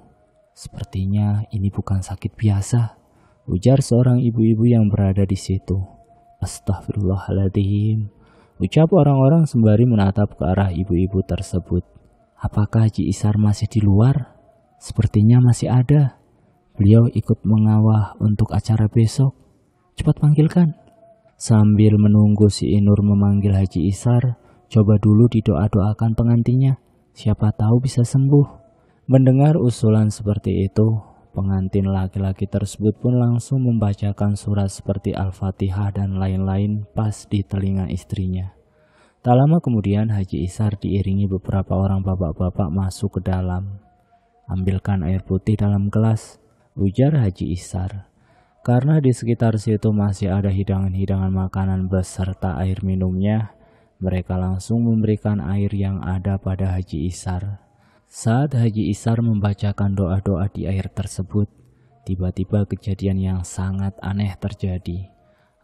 "Sepertinya ini bukan sakit biasa," ujar seorang ibu-ibu yang berada di situ. "Astagfirullahaladzim," ucap orang-orang sembari menatap ke arah ibu-ibu tersebut. "Apakah Haji Isar masih di luar?" "Sepertinya masih ada. Beliau ikut mengawal untuk acara besok. Cepat panggilkan." Sambil menunggu si Inur memanggil Haji Isar, "Coba dulu didoa-doakan pengantinnya. Siapa tahu bisa sembuh." Mendengar usulan seperti itu, pengantin laki-laki tersebut pun langsung membacakan surat seperti Al-Fatihah dan lain-lain pas di telinga istrinya. Tak lama kemudian Haji Isar diiringi beberapa orang bapak-bapak masuk ke dalam. "Ambilkan air putih dalam gelas," ujar Haji Isar. Karena di sekitar situ masih ada hidangan-hidangan makanan beserta air minumnya, mereka langsung memberikan air yang ada pada Haji Isar. Saat Haji Isar membacakan doa-doa di air tersebut, tiba-tiba kejadian yang sangat aneh terjadi.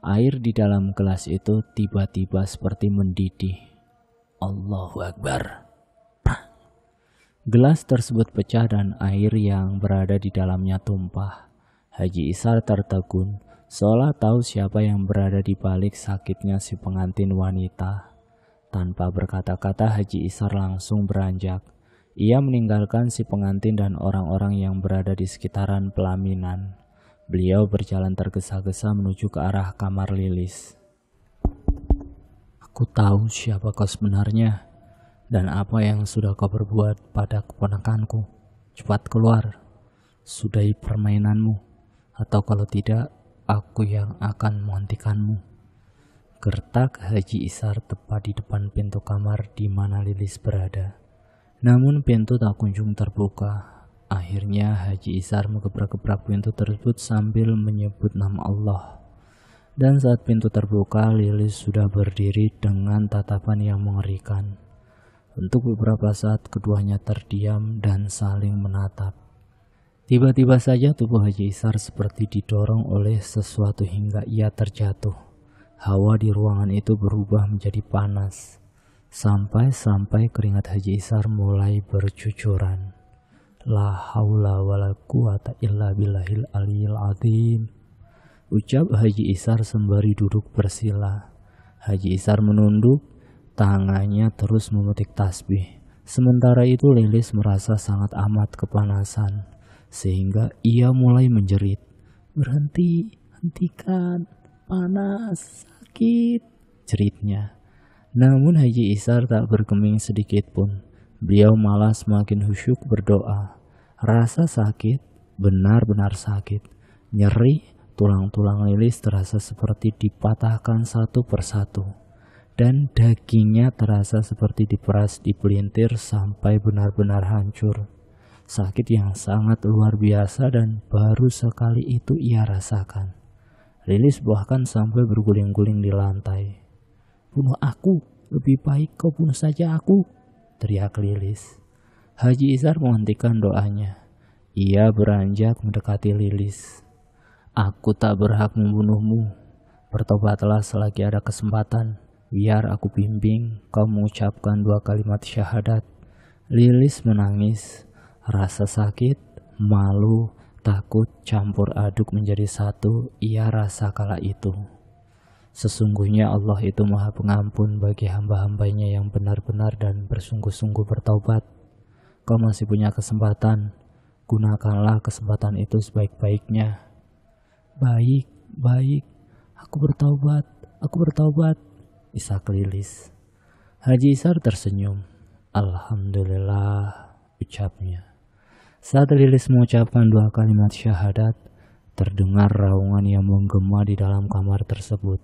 Air di dalam gelas itu tiba-tiba seperti mendidih. Allahu Akbar. Gelas tersebut pecah dan air yang berada di dalamnya tumpah. Haji Isar tertegun, seolah tahu siapa yang berada di balik sakitnya si pengantin wanita. Tanpa berkata-kata, Haji Isar langsung beranjak. Ia meninggalkan si pengantin dan orang-orang yang berada di sekitaran pelaminan. Beliau berjalan tergesa-gesa menuju ke arah kamar Lilis. "Aku tahu siapa kau sebenarnya dan apa yang sudah kau perbuat pada keponakanku. Cepat keluar, sudahi permainanmu, atau kalau tidak, aku yang akan menghentikanmu," gertak Haji Isar tepat di depan pintu kamar di mana Lilis berada. Namun pintu tak kunjung terbuka. Akhirnya Haji Isar mengebrak-gebrak pintu tersebut sambil menyebut nama Allah. Dan saat pintu terbuka, Lilis sudah berdiri dengan tatapan yang mengerikan. Untuk beberapa saat keduanya terdiam dan saling menatap. Tiba-tiba saja tubuh Haji Isar seperti didorong oleh sesuatu hingga ia terjatuh. Hawa di ruangan itu berubah menjadi panas. Sampai keringat Haji Isar mulai bercucuran. La haula wala quwata illa billahil aliyil azim, ucap Haji Isar sembari duduk bersila. Haji Isar menunduk, tangannya terus memetik tasbih. Sementara itu Lilis merasa sangat amat kepanasan, sehingga ia mulai menjerit. "Berhenti, hentikan, panas, sakit," jeritnya. Namun Haji Isar tak bergeming sedikit pun. Beliau malah semakin khusyuk berdoa. Rasa sakit, benar-benar sakit. Nyeri, tulang-tulang Lilis terasa seperti dipatahkan satu persatu. Dan dagingnya terasa seperti diperas di pelintir sampai benar-benar hancur. Sakit yang sangat luar biasa dan baru sekali itu ia rasakan. Lilis bahkan sampai berguling-guling di lantai. "Bunuh aku, lebih baik kau bunuh saja aku," teriak Lilis. Haji Isar menghentikan doanya. Ia beranjak mendekati Lilis. "Aku tak berhak membunuhmu. Bertobatlah selagi ada kesempatan. Biar aku bimbing kau mengucapkan 2 kalimat syahadat." Lilis menangis. Rasa sakit, malu, takut campur aduk menjadi satu ia rasa kala itu. Sesungguhnya Allah itu Maha Pengampun bagi hamba-hambanya yang benar-benar dan bersungguh-sungguh bertaubat. Kau masih punya kesempatan. Gunakanlah kesempatan itu sebaik-baiknya. Baik, aku bertaubat, isak Lilis. Haji Isar tersenyum. "Alhamdulillah," ucapnya. Saat Lilis mengucapkan 2 kalimat syahadat, terdengar raungan yang menggema di dalam kamar tersebut.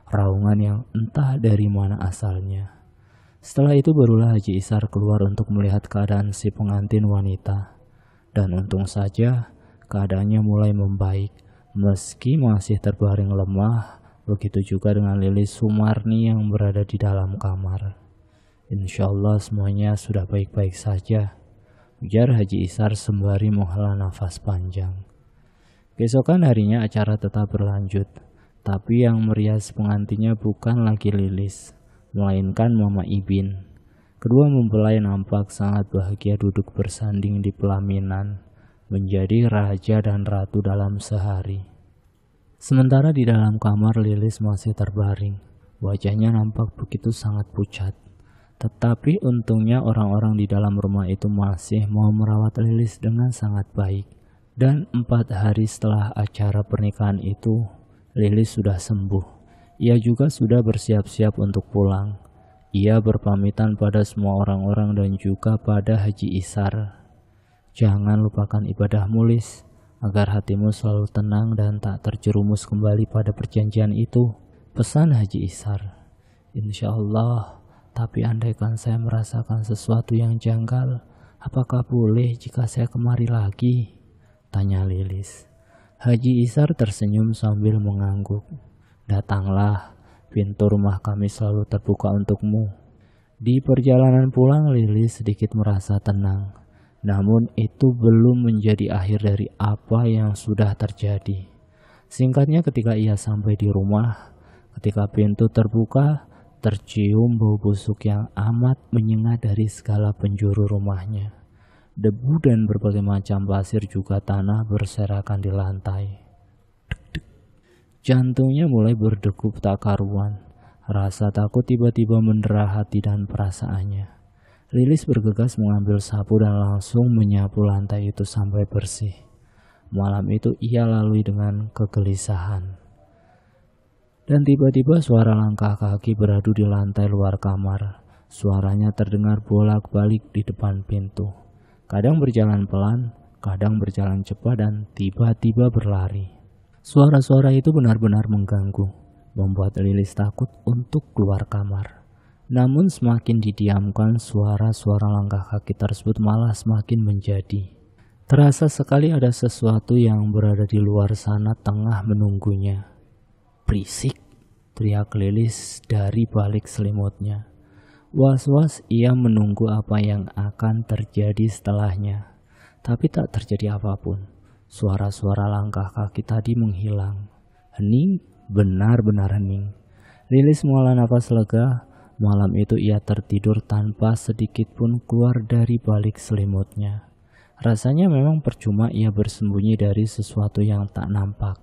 Raungan yang entah dari mana asalnya. Setelah itu barulah Haji Isar keluar untuk melihat keadaan si pengantin wanita. Dan untung saja keadaannya mulai membaik. Meski masih terbaring lemah, Begitu juga dengan Lilis Sumarni yang berada di dalam kamar. Insya Allah semuanya sudah baik-baik saja, ujar Haji Isar sembari menghela nafas panjang. Keesokan harinya acara tetap berlanjut, tapi yang merias pengantinnya bukan lagi Lilis, melainkan Mama Ibin. Kedua mempelai nampak sangat bahagia duduk bersanding di pelaminan, menjadi raja dan ratu dalam sehari. Sementara di dalam kamar Lilis masih terbaring, wajahnya nampak begitu sangat pucat. Tetapi untungnya orang-orang di dalam rumah itu masih mau merawat Lilis dengan sangat baik. Dan 4 hari setelah acara pernikahan itu, Lilis sudah sembuh. Ia juga sudah bersiap-siap untuk pulang. Ia berpamitan pada semua orang-orang dan juga pada Haji Isar. Jangan lupakan ibadahmu, Lis, agar hatimu selalu tenang dan tak terjerumus kembali pada perjanjian itu, pesan Haji Isar. Insya Allah, tapi andaikan saya merasakan sesuatu yang janggal, apakah boleh jika saya kemari lagi? Tanya Lilis. Haji Isar tersenyum sambil mengangguk. Datanglah, pintu rumah kami selalu terbuka untukmu. Di perjalanan pulang Lilis sedikit merasa tenang. Namun itu belum menjadi akhir dari apa yang sudah terjadi. Singkatnya ketika ia sampai di rumah, ketika pintu terbuka, tercium bau busuk yang amat menyengat dari segala penjuru rumahnya. Debu dan berbagai macam pasir juga tanah berserakan di lantai. Dek-dek. Jantungnya mulai berdegup tak karuan. Rasa takut tiba-tiba mendera hati dan perasaannya. Lilis bergegas mengambil sapu dan langsung menyapu lantai itu sampai bersih. Malam itu ia lalui dengan kegelisahan. Dan tiba-tiba suara langkah kaki beradu di lantai luar kamar. Suaranya terdengar bolak-balik di depan pintu. Kadang berjalan pelan, kadang berjalan cepat dan tiba-tiba berlari. Suara-suara itu benar-benar mengganggu, membuat Lilis takut untuk keluar kamar. Namun semakin didiamkan, suara-suara langkah kaki tersebut malah semakin menjadi. Terasa sekali ada sesuatu yang berada di luar sana tengah menunggunya. Berisik, teriak Lilis dari balik selimutnya. Was-was ia menunggu apa yang akan terjadi setelahnya. Tapi tak terjadi apapun. Suara-suara langkah kaki tadi menghilang. Hening, benar-benar hening. Lilis menghela nafas lega. Malam itu ia tertidur tanpa sedikit pun keluar dari balik selimutnya. Rasanya memang percuma ia bersembunyi dari sesuatu yang tak nampak.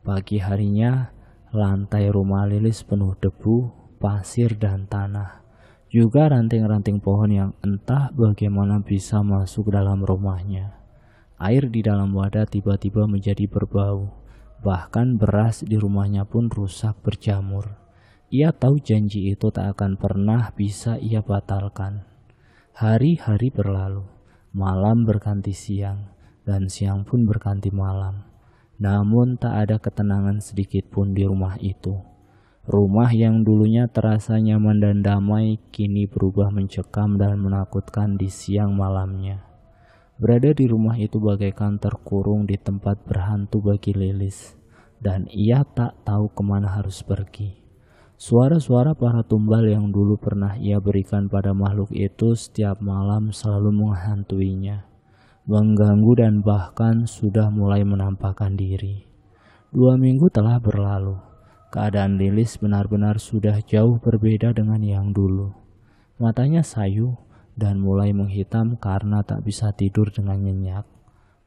Pagi harinya, lantai rumah Lilis penuh debu, pasir dan tanah. Juga ranting-ranting pohon yang entah bagaimana bisa masuk dalam rumahnya. Air di dalam wadah tiba-tiba menjadi berbau. Bahkan beras di rumahnya pun rusak berjamur. Ia tahu janji itu tak akan pernah bisa ia batalkan. Hari-hari berlalu, malam berganti siang, dan siang pun berganti malam. Namun tak ada ketenangan sedikit pun di rumah itu. Rumah yang dulunya terasa nyaman dan damai kini berubah mencekam dan menakutkan di siang malamnya. Berada di rumah itu bagaikan terkurung di tempat berhantu bagi Lilis, dan ia tak tahu kemana harus pergi. Suara-suara para tumbal yang dulu pernah ia berikan pada makhluk itu setiap malam selalu menghantuinya, mengganggu dan bahkan sudah mulai menampakkan diri. 2 minggu telah berlalu. Keadaan Lilis benar-benar sudah jauh berbeda dengan yang dulu. Matanya sayu dan mulai menghitam karena tak bisa tidur dengan nyenyak.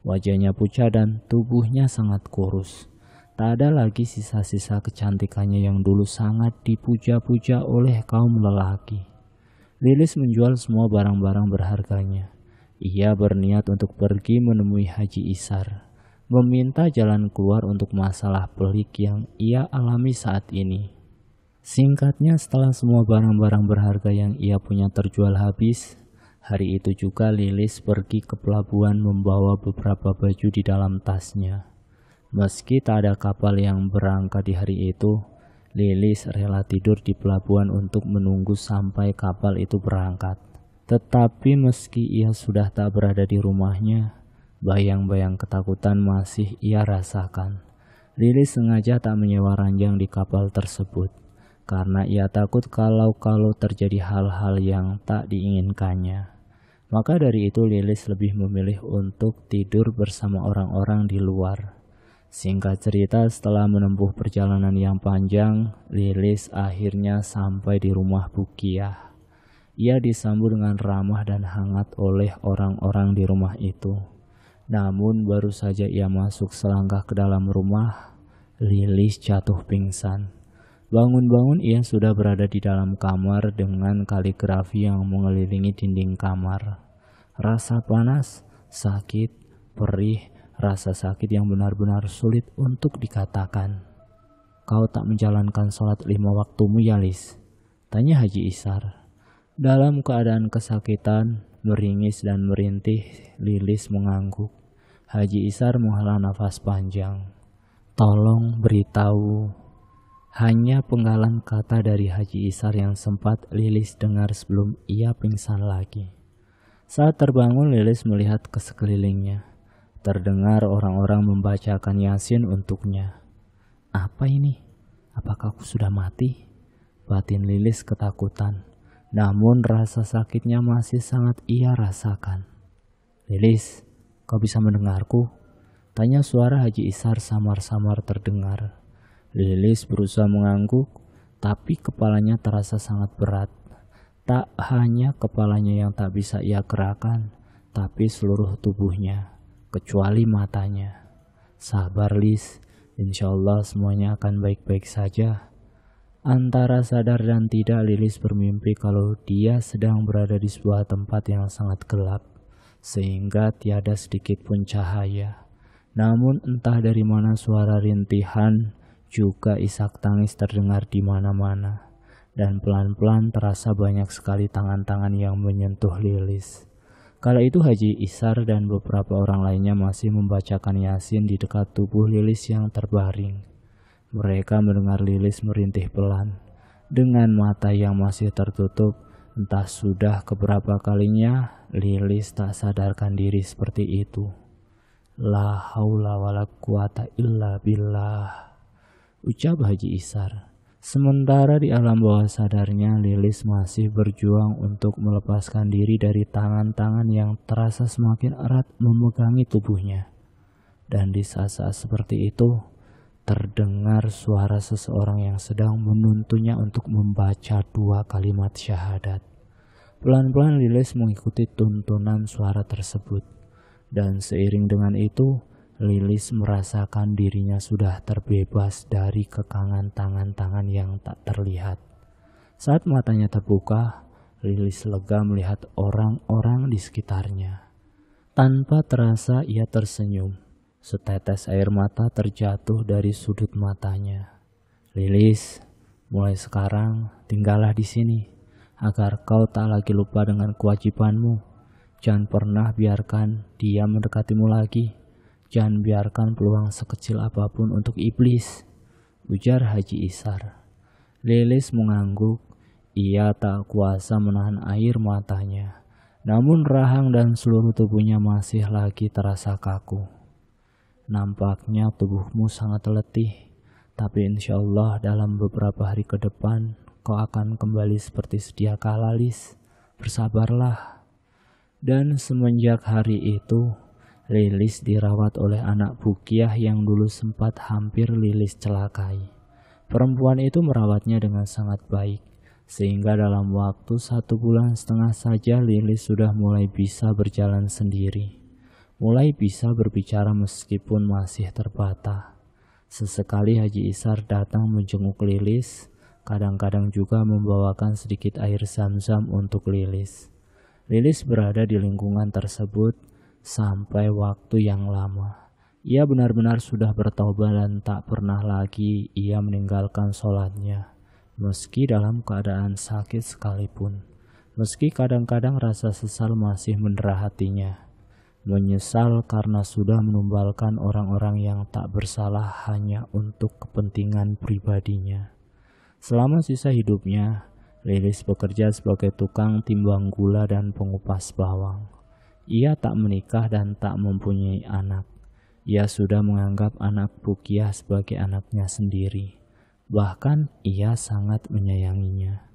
Wajahnya pucat dan tubuhnya sangat kurus. Tak ada lagi sisa-sisa kecantikannya yang dulu sangat dipuja-puja oleh kaum lelaki. Lilis menjual semua barang-barang berharganya. Ia berniat untuk pergi menemui Haji Isar, meminta jalan keluar untuk masalah pelik yang ia alami saat ini. Singkatnya, setelah semua barang-barang berharga yang ia punya terjual habis, hari itu juga Lilis pergi ke pelabuhan membawa beberapa baju di dalam tasnya. Meski tak ada kapal yang berangkat di hari itu, Lilis rela tidur di pelabuhan untuk menunggu sampai kapal itu berangkat. Tetapi meski ia sudah tak berada di rumahnya, bayang-bayang ketakutan masih ia rasakan. Lilis sengaja tak menyewa ranjang di kapal tersebut karena ia takut kalau terjadi hal-hal yang tak diinginkannya. Maka dari itu Lilis lebih memilih untuk tidur bersama orang-orang di luar. Singkat cerita, setelah menempuh perjalanan yang panjang, Lilis akhirnya sampai di rumah Bukiah. Ia disambut dengan ramah dan hangat oleh orang-orang di rumah itu. Namun baru saja ia masuk selangkah ke dalam rumah, Lilis jatuh pingsan. Bangun-bangun ia sudah berada di dalam kamar dengan kaligrafi yang mengelilingi dinding kamar. Rasa panas, sakit, perih, rasa sakit yang benar-benar sulit untuk dikatakan. "Kau tak menjalankan sholat 5 waktumu ya, Lis?" tanya Haji Isar. Dalam keadaan kesakitan, meringis dan merintih, Lilis mengangguk. Haji Isar menghela nafas panjang. "Tolong beritahu." Hanya penggalan kata dari Haji Isar yang sempat Lilis dengar sebelum ia pingsan lagi. Saat terbangun, Lilis melihat ke sekelilingnya. Terdengar orang-orang membacakan Yasin untuknya. "Apa ini? Apakah aku sudah mati?" batin Lilis ketakutan. Namun rasa sakitnya masih sangat ia rasakan. "Lilis, kau bisa mendengarku?" tanya suara Haji Isar samar-samar terdengar. Lilis berusaha mengangguk, tapi kepalanya terasa sangat berat. Tak hanya kepalanya yang tak bisa ia gerakkan, tapi seluruh tubuhnya, kecuali matanya. "Sabar, Lis, insya Allah semuanya akan baik-baik saja." Antara sadar dan tidak, Lilis bermimpi kalau dia sedang berada di sebuah tempat yang sangat gelap, sehingga tiada sedikit pun cahaya. Namun entah dari mana suara rintihan juga isak tangis terdengar di mana-mana, dan pelan-pelan terasa banyak sekali tangan-tangan yang menyentuh Lilis. Kala itu Haji Isar dan beberapa orang lainnya masih membacakan Yasin di dekat tubuh Lilis yang terbaring. Mereka mendengar Lilis merintih pelan, dengan mata yang masih tertutup. Entah sudah keberapa kalinya Lilis tak sadarkan diri seperti itu. "La haula wala quwata illa billah," ucap Haji Isar. Sementara di alam bawah sadarnya, Lilis masih berjuang untuk melepaskan diri dari tangan-tangan yang terasa semakin erat memegangi tubuhnya. Dan di saat-saat seperti itu, terdengar suara seseorang yang sedang menuntunnya untuk membaca 2 kalimat syahadat. Pelan-pelan Lilis mengikuti tuntunan suara tersebut. Dan seiring dengan itu, Lilis merasakan dirinya sudah terbebas dari kekangan tangan-tangan yang tak terlihat. Saat matanya terbuka, Lilis lega melihat orang-orang di sekitarnya. Tanpa terasa ia tersenyum. Setetes air mata terjatuh dari sudut matanya. "Lilis, mulai sekarang tinggallah di sini, agar kau tak lagi lupa dengan kewajibanmu. Jangan pernah biarkan dia mendekatimu lagi. Jangan biarkan peluang sekecil apapun untuk iblis," ujar Haji Isar. Lilis mengangguk. Ia tak kuasa menahan air matanya. Namun rahang dan seluruh tubuhnya masih lagi terasa kaku. "Nampaknya tubuhmu sangat letih, tapi insya Allah dalam beberapa hari ke depan kau akan kembali seperti sedia kala, Lis. Bersabarlah." Dan semenjak hari itu, Lilis dirawat oleh anak Bukiah yang dulu sempat hampir Lilis celakai. Perempuan itu merawatnya dengan sangat baik, sehingga dalam waktu 1,5 bulan saja Lilis sudah mulai bisa berjalan sendiri. Mulai bisa berbicara meskipun masih terbata. Sesekali Haji Isar datang menjenguk Lilis, kadang-kadang juga membawakan sedikit air zam-zam untuk Lilis. Lilis berada di lingkungan tersebut sampai waktu yang lama. Ia benar-benar sudah bertaubat dan tak pernah lagi ia meninggalkan sholatnya, meski dalam keadaan sakit sekalipun. Meski kadang-kadang rasa sesal masih mendera hatinya. Menyesal karena sudah menumbalkan orang-orang yang tak bersalah hanya untuk kepentingan pribadinya. Selama sisa hidupnya, Lilis bekerja sebagai tukang timbang gula dan pengupas bawang. Ia tak menikah dan tak mempunyai anak. Ia sudah menganggap anak Rukiah sebagai anaknya sendiri. Bahkan ia sangat menyayanginya.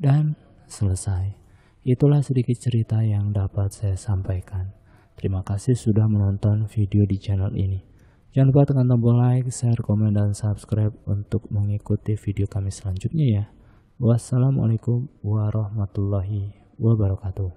Dan selesai. Itulah sedikit cerita yang dapat saya sampaikan. Terima kasih sudah menonton video di channel ini. Jangan lupa tekan tombol like, share, komen, dan subscribe untuk mengikuti video kami selanjutnya ya. Wassalamualaikum warahmatullahi wabarakatuh.